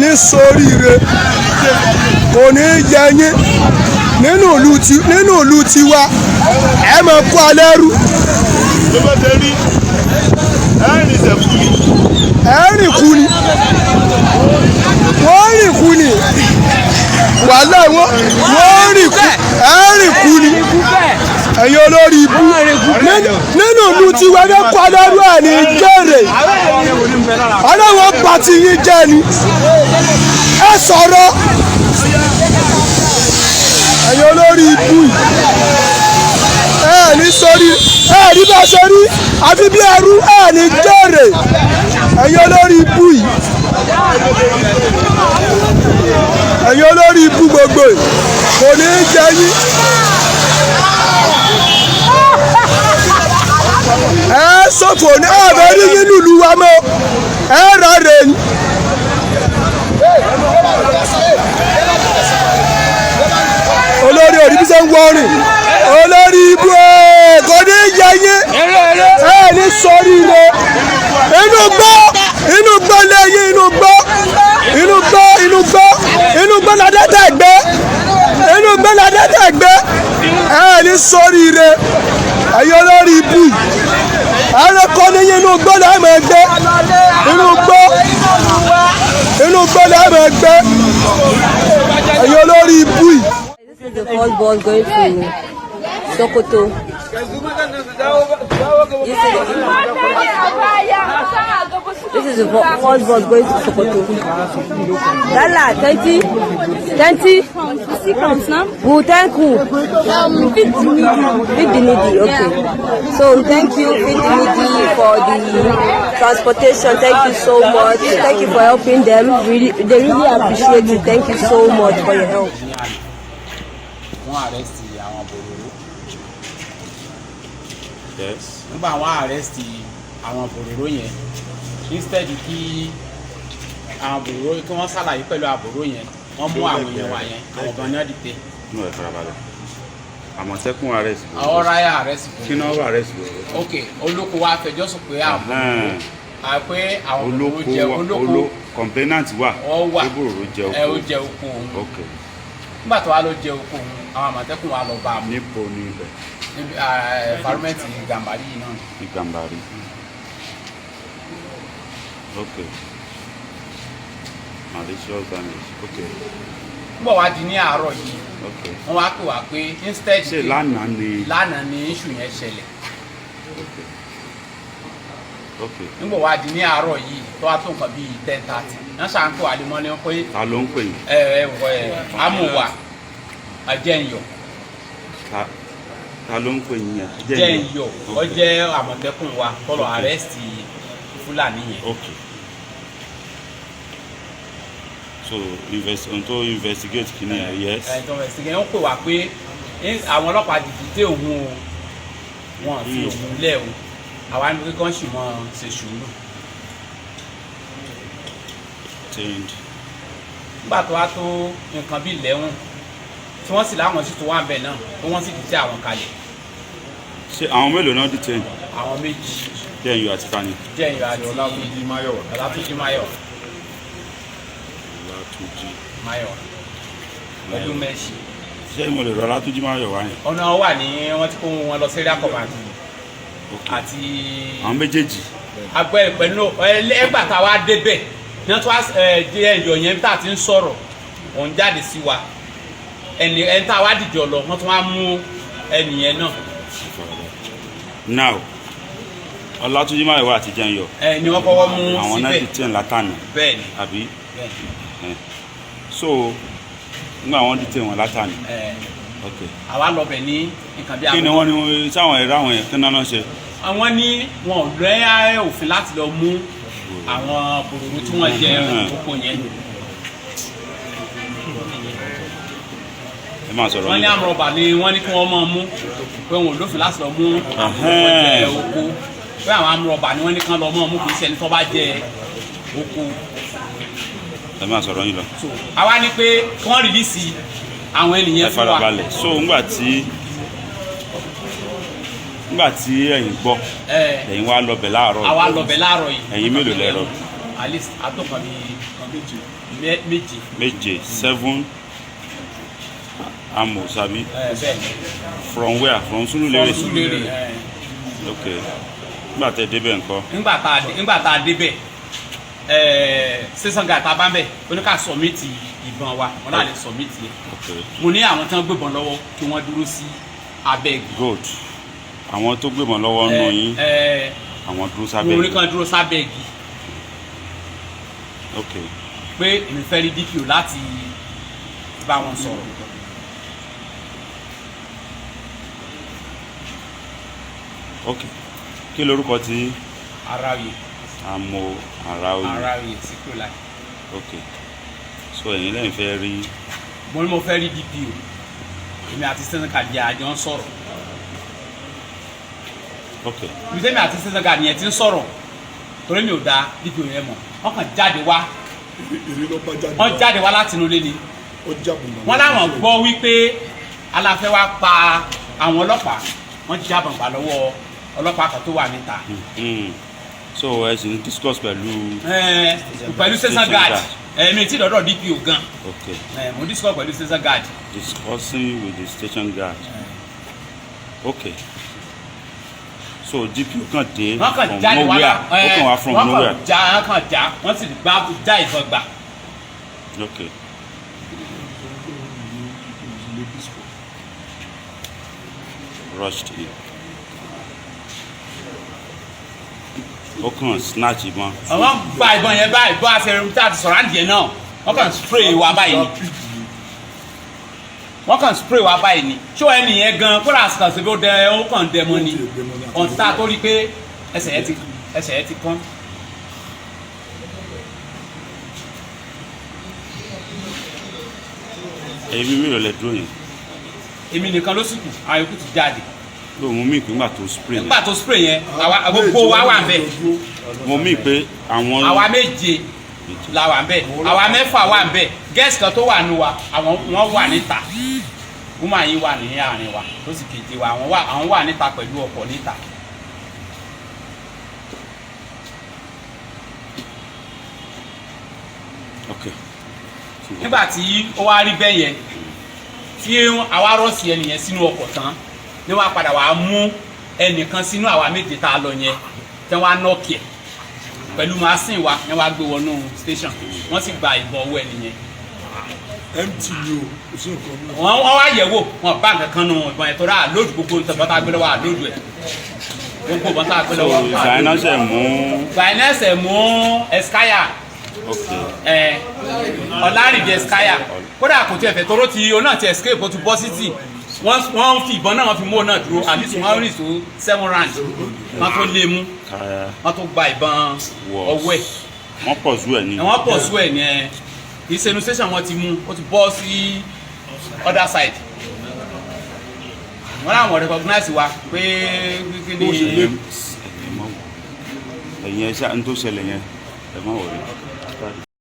ní ṣoríire kò ní yẹ yín nínú ìlú tiwa ẹ máa kó alẹ́ rú. ẹ̀rìn kú ni wọ́n rìn kú ni wàhálà wọ́n rìn kú ẹ̀rìn kú ni ẹ̀yin olórí ibú nínú ìlú tiwa ní kó alẹ́ rú ẹ̀ ní jẹ́rẹ̀ ọlọ́wọ́ bá ti yín jẹ́ ni ẹ sọ̀rọ̀ ẹ̀yin olórí ibú ẹ̀ ní sórí ẹ̀ ní bá ṣe rí àfi bí ẹrú ẹ̀ ní jẹ́rẹ̀ ẹ̀yin olórí ibú yìí ẹ̀yin olórí ibú gbogbo kò ní í jẹ yín ẹ ṣòfò ní ọ̀bẹ rí yín lùlù wa mọ́ ẹ rà rè ní. olórí òrìbí ṣe ń wọrin olórí ibú kò ní í jẹ yín ẹ ní sọrí rẹ inú gbọ́ lẹ́yìn inú gbọ́ ládẹ́tẹ̀ gbé ẹ ní sórí rẹ ẹ̀yin olórí ibú ẹ̀rẹ́kọ́ ní inú gbọ́ lẹ́mọ̀ ẹgbẹ́ inú gbọ́ lẹ́mọ̀ ẹgbẹ́ ẹ̀yin olórí ibú. This is the first bus going to Sokoto. This is the first bus going to Sokoto. Dala, 20 pounds now? Who thank who? Feed the needy, okay. So thank you, Feed the Needy, for the transportation. Thank you so much. Thank you for helping them. They really appreciate it. Thank you so much for your help. Yes. Nígbà àwọn arrest àwọn bòròró yẹn instead kí àwọn bòròró kí wọ́n ṣàlàyé pẹ̀lú àbòrò yẹn wọ́n mú àwọn èèyàn wá yẹn àwọn ọ̀gá ní ọ̀dìtẹ. inú ẹ̀ farabalẹ̀ Àmọ̀tẹ́kùn arrest bò. àwọn ráyà arrest bò. kí náà wà arrest bò. ok olóko wa fẹjọ́ sùn pé pé àwọn bòròró olóko complainant wà pé bòròró jẹ oko. ó jẹ oko òun. ok. nígbà tó wá ló jẹ oko òun àwọn Àmọ̀tẹ́kùn wa lọ bá a mú. níbo ni ibẹ̀. níbi environment Gàmbàrí yìí náà. ní Gàmbàrí. ok. malicious damage. ok. nígbà wá di ní àárọ̀ yìí. ok. wọ́n wá pè wá pé instead. ṣé lánàá ni issue yẹn ṣẹlẹ̀. ok. ok. nígbà wá di ní àárọ̀ yìí tó wá tó nǹkan bíi 10:30 náà ṣàǹkó àlèmọ́lé pé. ta ló ń pè yín. amúwa Jẹ́nyọ̀. ta ló ń pè yín yẹn. Jẹ́nyọ̀ ó jẹ́ Àmọ̀tẹ́kùn wa tọ́lọ̀ arrest Fúlàní yẹn. ok. so investigate kìíní ẹ yes. investigate wọ́n pè wá pé àwọn ọlọ́pàá dìbò dé òun o wọ́n fi òun lẹ̀ o àwa ní kíkọ́ sì mọ́ ṣe sùúrù. nígbà tó wá tó nǹkan bíi 11 tí wọ́n sì láwọn sì tó wà bẹ̀ náà tí wọ́n sì dìtẹ̀ àwọn kalẹ̀. ṣé àwọn mélòó náà detain. àwọn méjì. Jẹ́nyọ̀ àti tani. Jẹ́nyọ̀ àti Ọlátúnjí Máyọ̀wá. Ọlátúnjí Máyọ̀wá. ọdún mẹ́sì. ṣé mo lè rọ Ọlátúnjí Máyọ̀wá yẹn. ọ̀nà wà ní wọ́n ti kó wọn lọ sí area command àti. àwọn méjèèjì. agbẹ́ pẹ̀lú ẹgbà tá a wá débẹ̀ ní wọ́n tún wá Jẹ́nyọ̀ yẹn tá a ti ń sọ̀rọ̀ òun jáde sí wa ẹni tá a wá dìde ọ̀lọ́ wọ́n tún wá mú ẹnìyẹn náà. now Ọlátúnjí Máyọ̀wá àti Jẹ́nyọ̀. ni wọ́n kọ́kọ́ mú síbẹ̀ àwọn náà ti tẹ̀ látànà. bẹ́ẹ̀ni àbí. so nígbà wọn ti tẹ̀ wọn látànà. ok. àwa lọ bẹ̀ ní nǹkan bí. kí ni wọ́n ní sáwọn ẹ̀rọ àwọn yẹn kí náà ṣe. àwọn ní wọn ò lẹ́ òfin láti lọ mú àwọn bòròrò tí wọ́n jẹ oko yẹn. wọ́n ní àmọ̀rọ̀bà ni wọ́n ní kí wọ́n máa mú pé wọn ò lófin láti lọ mú àwọn jẹ oko pé àwọn àmọ̀rọ̀bà ni wọ́n ní kán lọ máa mú kì í ṣe ẹni tó bá jẹ oko. ẹ máa sọ̀rọ̀ yín lọ. àwa ní pé kí wọ́n rìlíìsì àwọn ènìyàn fún wa. ẹ farabalẹ̀ so ńgbà tí ẹ̀yin gbọ́ ẹ̀yin wá lọ bẹ̀ láàárọ̀ yìí. àwa lọ bẹ̀ láàárọ̀ yìí. ẹ̀yin mélòó lẹ rọ. at least àtọkàn bíi méje. 7 amos abi. Bẹ́ẹ̀. From where? From Surulere. From Surulere. Okay. Nígbà tẹ́ débẹ̀ ńkọ́. Nígbà tá a débẹ̀ station guard tá a bá ń bẹ̀ ó ní ká submit ìbọn wa wọn náà lè submit yẹ. Mo ní àwọn tí wọ́n gbébọn lọ́wọ́ kí wọ́n dúró sí abeg. Good. Àwọn tó gbébọn lọ́wọ́ nù yín. Àwọn dúró sábẹ́. Mo ní kàn dúró sábẹ́ gi. Okay. Pé èmi fẹ́ rí DPO láti bá wọn sọ̀rọ̀. Okay. Kí lorúkọ tí? Arawi. Amo Arawi. Arawi Sikolai. Okay. So ẹ̀yin lẹ́yìn fẹ́ rí. Mo ní mo fẹ́ rí DPO. Èmi àti station guard yẹn àjọ ń sọ̀rọ̀. Okay. Ibi tẹ́mi àti station guard yẹn ti ń sọ̀rọ̀ torí mi ò dá DPO yẹn mọ̀. Wọ́n kàn jáde wá. Wọ́n jáde wá láti inú ilé ni. Wọ́n láwọn gbọ́ wípé aláfẹ́ wá pa àwọn ọlọ́pàá. Wọ́n jábọ̀ gbà lọ́wọ́ ọlọ́pàá kan tó wà níta. So ẹ sì ń discuss pẹ̀lú station guard mi ti dọ̀dọ̀ DPO gan. Okay. Mo discuss pẹ̀lú station guard. Discussing with the station guard. Okay. So DPO kan dé from nowhere. Ó kàn wá from nowhere. Wọ́n kàn já wọ́n sì já ìbọn gbà. Okay. Rushed in. Ó kàn snatch ìbọn. Àwọn gba ìbọn yẹn báyìí bó a ṣe rú tá a ti sọ̀rọ̀ àǹdíẹ̀ náà wọ́n kàn spray wa báyìí ni. Wọ́n kàn spray wa báyìí ni. Ṣó ẹni yẹn gan kó rà sàn síbi ó kàn dẹ mọ́ ni. Ọ̀n tá a tó rí pé ẹsẹ̀ yẹn ti kán. Èmi mi ò lè dúró yẹn. Èmi nìkan ló sì kù àwọn yòókù ti jáde. Mo mí pé nígbà tó spray yẹn. Nígbà tó spray yẹn gbogbo wa wà ń bẹ̀. Mo mí pé àwọn. Àwa méje la wà ń bẹ̀ àwa mẹ́fà wà ń bẹ̀ guest kan tó wà nù wa wọ́n wà níta woman yìí wà ní àárín wa tó sì kejì wa àwọn wà níta pẹ̀lú ọkọ̀ níta. Okay. Nígbà tí ó wá rí bẹ́ẹ̀ yẹn tí àwa rọ́ọ̀sì ẹnìyẹn sínú ọkọ̀ tán ni wọ́n á padà wá mú ẹnìkan sínú àwa méje tá a lọ yẹn tí wọ́n á nọ́ọ̀kì ẹ̀ pẹ̀lú machine wa ni wọ́n á gbé wọnú station wọ́n sì gba ìbọn owó ẹnìyẹn. MTU kò sí nǹkan mi. wọ́n wá yẹ̀wò wọn bá nǹkan kan nù ìbọn yẹn tó rà lóòdù gbogbo nǹkan tá a gbé lọ́wọ́ àlóòdù ẹ̀ gbogbo ìbọn tá a gbé lọ́wọ́. Zainese mú Eskaya. Ọlárìndé Eskaya kódà kò tí ẹ fẹ́ tọrọ tí o náà ti escape o ti bọ́ sí tì wọ́n fi ìbọn náà wọ́n fi mú o náà dúró àbí tí wọ́n rìn tó 7 rounds wọ́n tó lé mú wọ́n tó gba ìbọn ọwọ́ ẹ̀. Wọ́n pọ̀ sú ẹ̀ ní. Wọ́n pọ̀ sú ẹ̀ ní ẹ ìṣẹ́nu station wọ́n ti mú o ti bọ́ sí other side. Wọ́n láwọn recognize wa pé kí ni. Ẹ̀yin ẹ̀ ṣáà ń tó ṣẹlẹ̀ yẹn ẹ̀ má wọlé.